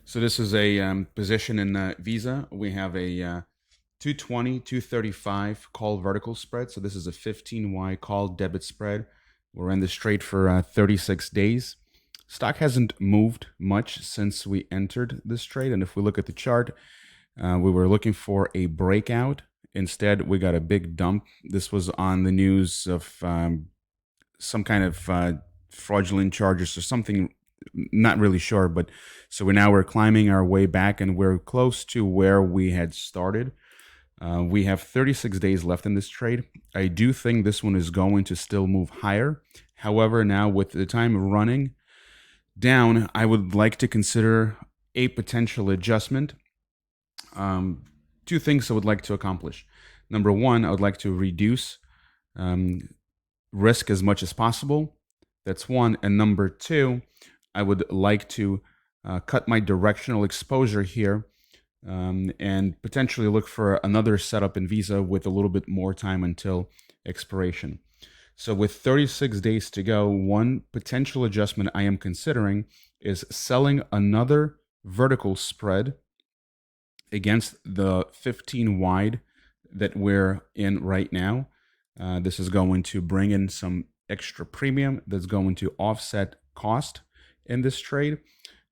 So this is a position in Visa. We have a 220, 235 call vertical spread. So this is a 15Y call debit spread. We're in this trade for 36 days. Stock hasn't moved much since we entered this trade. And if we look at the chart, we were looking for a breakout. Instead, we got a big dump. This was on the news of some kind of fraudulent charges or something, not really sure. But so we're climbing our way back, and we're close to where we had started. We have 36 days left in this trade. I do think this one is going to still move higher. However, now with the time running down, I would like to consider a potential adjustment. Two things I would like to accomplish. Number one, I would like to reduce risk as much as possible. That's one. And number two, I would like to cut my directional exposure here and potentially look for another setup in Visa with a little bit more time until expiration. So with 36 days to go, one potential adjustment I am considering is selling another vertical spread against the 15 wide that we're in right now. This is going to bring in some extra premium that's going to offset cost in this trade.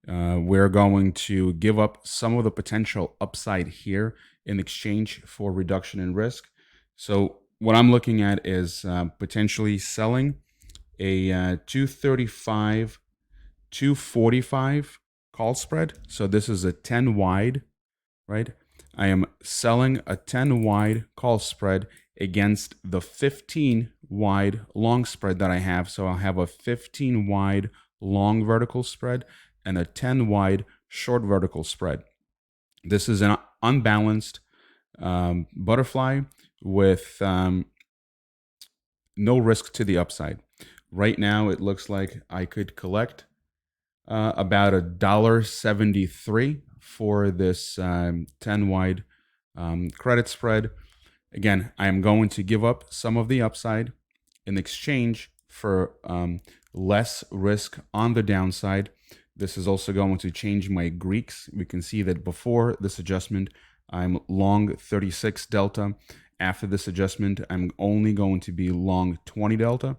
We're going to give up some of the potential upside here in exchange for reduction in risk. So what I'm looking at is potentially selling a 235, 245 call spread. So this is a 10 wide, right? I am selling a 10 wide call spread against the 15 wide long spread that I have. So I'll have a 15 wide long vertical spread and a 10 wide short vertical spread. This is an unbalanced butterfly with no risk to the upside. Right now, it looks like I could collect about $1.73 for this 10 wide credit spread. Again, I am going to give up some of the upside in exchange for less risk on the downside. This is also going to change my Greeks. We can see that before this adjustment, I'm long 36 delta. After this adjustment, I'm only going to be long 20 delta.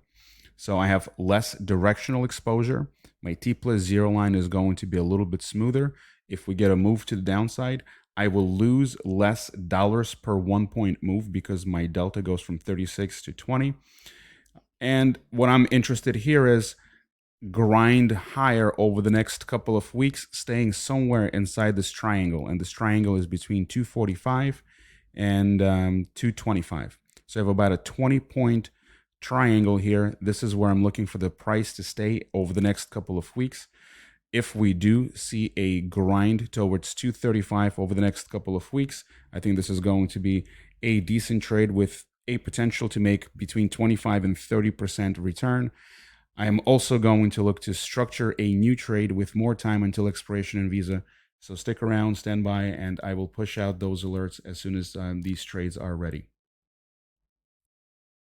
So I have less directional exposure. My T+0 line is going to be a little bit smoother. If we get a move to the downside, I will lose less dollars per 1 point move because my delta goes from 36 to 20. And what I'm interested here is grind higher over the next couple of weeks, staying somewhere inside this triangle. And this triangle is between 245 and 225. So I have about a 20-point triangle here. This is where I'm looking for the price to stay over the next couple of weeks. If we do see a grind towards 235 over the next couple of weeks, I think this is going to be a decent trade with a potential to make between 25 and 30% return. I am also going to look to structure a new trade with more time until expiration in Visa. So stick around, stand by, and I will push out those alerts as soon as these trades are ready.